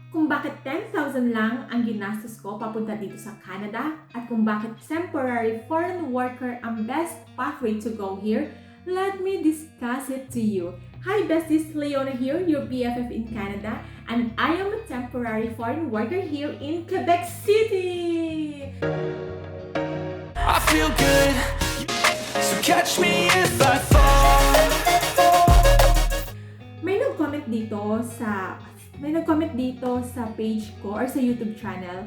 kung bakit 10,000 lang ang ginastos ko papunta dito sa Canada at kung bakit temporary foreign worker ang best pathway to go here, let me discuss it to you. Hi besties, Leona here, your BFF in Canada, and I am a temporary foreign worker here in Quebec City! I feel good, so catch me if I fall. May nag-comment dito sa page ko or sa YouTube channel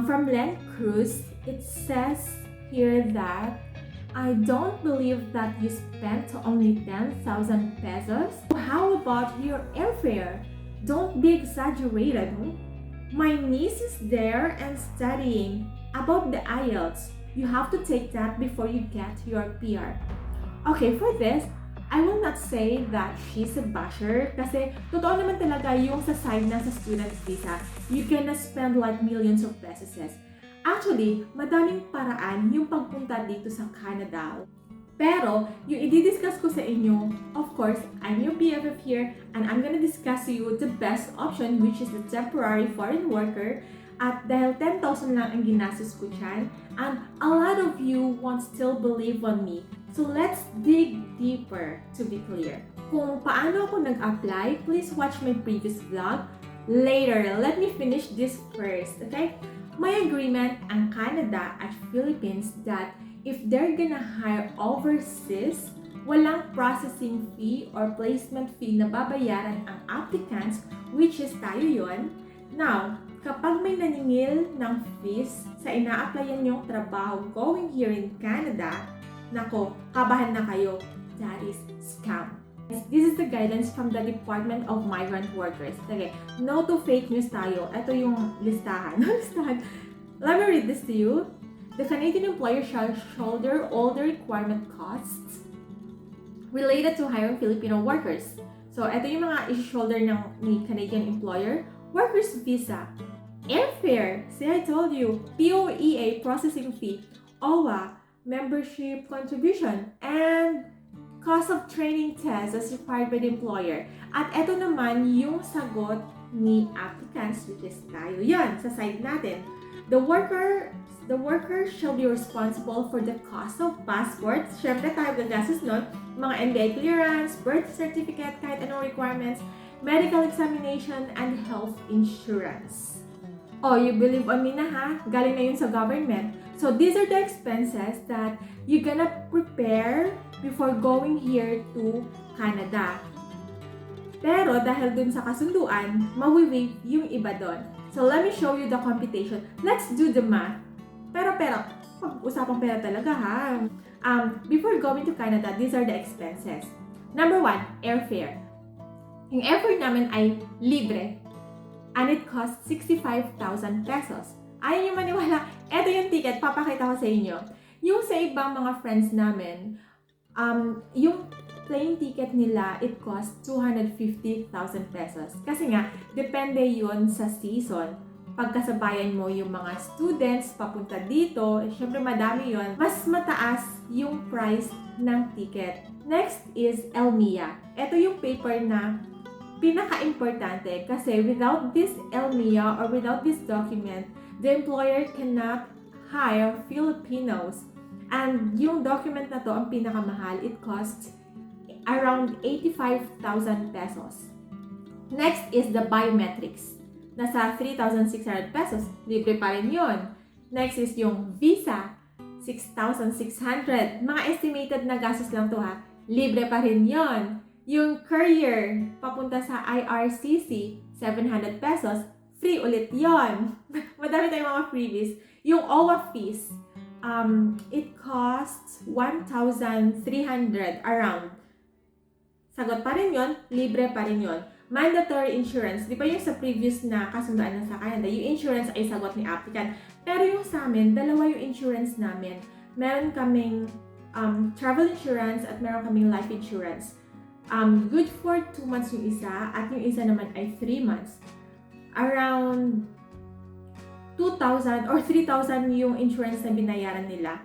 from Len Cruz. It says here that I don't believe that you spent only 10,000 pesos. How about your airfare? Don't be exaggerated. My niece is there and studying about the IELTS. You have to take that before you get your PR. Okay, for this, I will not say that she's a basher kasi totoo naman talaga yung sa side na sa student visa, you can spend like millions of pesos. Actually, madaming paraan yung pagpunta dito sa Canada. Pero, yung i-discuss ko sa inyo, of course, I'm your BFF here and I'm gonna discuss to you the best option which is the temporary foreign worker. At dahil 10,000 lang ang ginastos ko dyan, and a lot of you won't still believe on me. So let's dig deeper to be clear. Kung paano ako nag-apply, please watch my previous vlog. Later, let me finish this first, okay? My agreement ang Canada at Philippines that if they're gonna hire overseas, walang processing fee or placement fee na babayaran ang applicants, which is tayo yon. Now, kapag may naningil ng fees sa ina-applyan yung trabaho going here in Canada, nako, kabahan na kayo. That is scam. This is the guidance from the Department of Migrant Workers. Okay, no to fake news tayo. Ito yung listahan. Let me read this to you. The Canadian employer shall shoulder all the requirement costs related to hiring Filipino workers. So, ito yung mga i-shoulder ni Canadian employer. Workers visa, airfare, see I told you, POEA processing fee, OWA, membership contribution, and cost of training test as required by the employer. At ito naman yung sagot ni applicants, which is tayo yan, sa side natin. The worker shall be responsible for the cost of passports. Syempre tayo gagastos nun, mga NBI clearance, birth certificate, kahit anong requirements, medical examination, and health insurance. Oh, you believe on me na ha? Galing na yun sa government. So these are the expenses that you're gonna prepare before going here to Canada. Pero dahil dun sa kasunduan, mawi-waive yung iba dun. So let me show you the computation. Let's do the math. Pero, pag-usapang pera talaga ha. Before going to Canada, these are the expenses. Number 1, airfare. Yung airfare namin ay libre. And it costs 65,000 pesos. Ayaw nyo maniwala, eto yung ticket, papakita ko sa inyo. Yung sa ibang mga friends namin, yung plane ticket nila, it costs 250,000 pesos. Kasi nga, depende yun sa season. Pagkasabayan mo yung mga students papunta dito, syempre madami yun, mas mataas yung price ng ticket. Next is ELMIA. Ito yung paper na pinaka-importante kasi without this ELMIA or without this document, the employer cannot hire Filipinos. And yung document na to, ang pinakamahal, it costs around 85,000 pesos. Next is the biometrics. Nasa 3,600 pesos, libre pa rin yun. Next is yung visa, 6,600. Mga estimated na gastos lang to ha, libre pa rin yun. Yung courier, papunta sa IRCC, 700 pesos, free ulit yon. Madami tayong mga freebies. Yung OWA fees, it costs 1,300 around. Sagot pa rin yon, libre pa rin yon. Mandatory insurance, di ba yung sa previous na kasunduan na sa Canada, yung insurance ay sagot ni applicant. Pero yung sa amin, dalawa yung insurance namin. Meron kaming travel insurance at meron kaming life insurance. Good for 2 months yung isa at yung isa naman ay 3 months. Around 2,000 or 3,000 yung insurance na binayaran nila.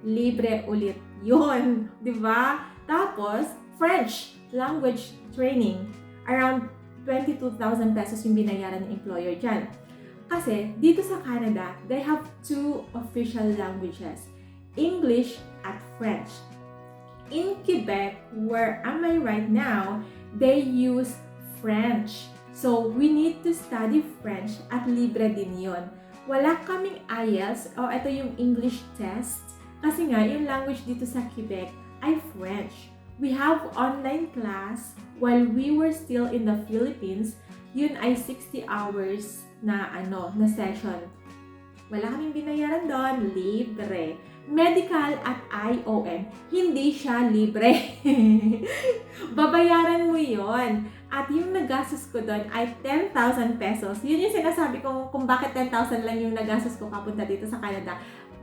Libre ulit yun, di ba? Tapos, French language training. Around 22,000 pesos yung binayaran ng employer dyan. Kasi dito sa Canada, they have two official languages, English at French. In Quebec, where am I right now, they use French. So, we need to study French at libre din yun. Wala kaming IELTS o ito yung English test kasi nga yung language dito sa Quebec ay French. We have online class while we were still in the Philippines. Yun ay 60 hours na session. Wala kaming binayaran doon, libre. Medical at IOM, hindi siya libre. Babayaran mo yon. At yung nagastos ko doon ay 10,000 pesos. Yun yung sinasabi ko kung bakit 10,000 lang yung nagastos ko papunta dito sa Canada.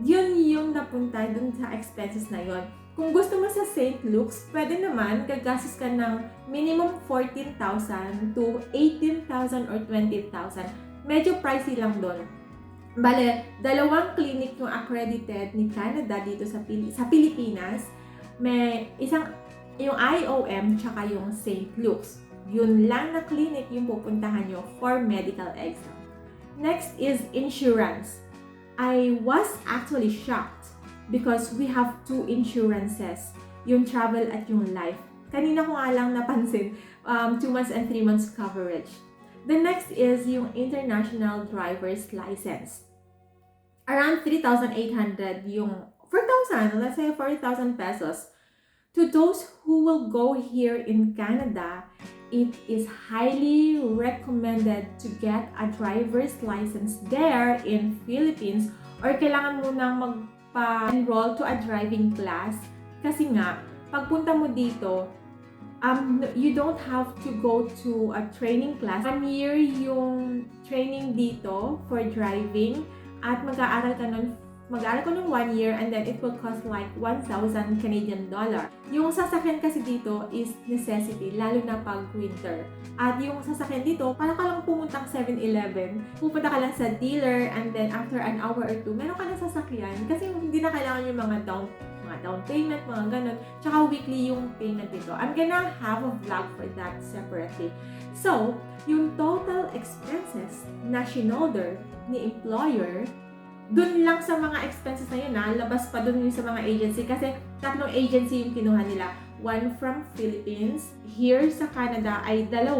Yun yung napunta dun sa expenses na yon. Kung gusto mo sa St. Luke's, pwede naman gagastos ka ng minimum 14,000 to 18,000 or 20,000. Medyo pricey lang doon. Bale, dalawang clinic yung accredited ni Canada dito sa Pilipinas. May isang, yung IOM, tsaka yung St. Luke's. Yun lang na clinic yung pupuntahan nyo for medical exam. Next is insurance. I was actually shocked because we have two insurances, yung travel at yung life. Kanina ko nga lang napansin, 2 months and 3 months coverage. The next is yung international driver's license. Around 3,800 yung 4,000, let's say 4,000 pesos. To those who will go here in Canada, it is highly recommended to get a driver's license there in Philippines or kailangan mo nang magpa-enroll to a driving class kasi nga, pagpunta mo dito, you don't have to go to a training class. 1 year yung training dito for driving at mag-aaral ko ng 1 year and then it will cost like 1,000 Canadian dollar. Yung sasakyan kasi dito is necessity, lalo na pag winter. At yung sasakyan dito, para ka lang pumuntang 7-Eleven, pupunta ka lang sa dealer and then after an hour or 2, meron ka na sasakyan kasi hindi na kailangan yung mga down payment, mga ganun. Tsaka weekly yung payment dito. I'm gonna have a vlog for that separately. So, yung total expenses na sinolder ni employer, dun lang sa mga expenses na yun labas pa dun yung sa mga agency kasi 3 agency yung kinuha nila. 1 from Philippines, here sa Canada ay 2,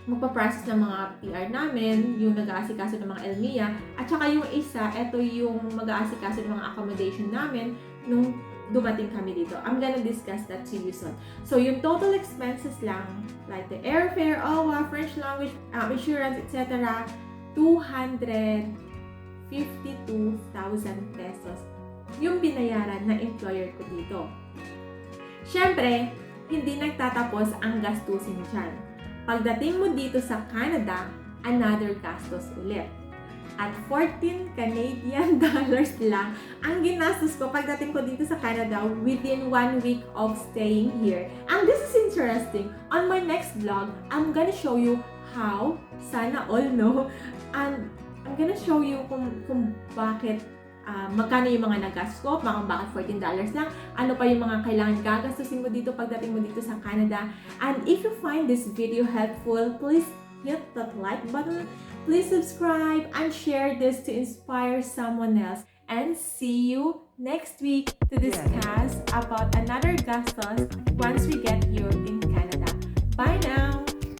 magpa-process ng mga PR namin, yung nag-aasikaso ng mga LMIA, at saka yung isa, eto yung mag-aasikaso ng mga accommodation namin nung dumating kami dito. I'm gonna discuss that to you soon. So, yung total expenses lang, like the airfare, OWA, French language, insurance, etc., 252,000 pesos yung binayaran ng employer ko dito. Siyempre, hindi nagtatapos ang gastusin dyan. Pagdating mo dito sa Canada, another gastos ulit. At 14 Canadian dollars lang ang ginastos ko pagdating ko dito sa Canada within 1 week of staying here. And this is interesting. On my next vlog, I'm gonna show you how, sana all know, and I'm gonna show you kung bakit, magkano yung mga nagastos ko, bakit $14 lang, ano pa yung mga kailangan gagastusin mo dito pagdating mo dito sa Canada. And if you find this video helpful, please hit that like button. Please subscribe and share this to inspire someone else. And see you next week to discuss about another gastos once we get here in Canada. Bye now!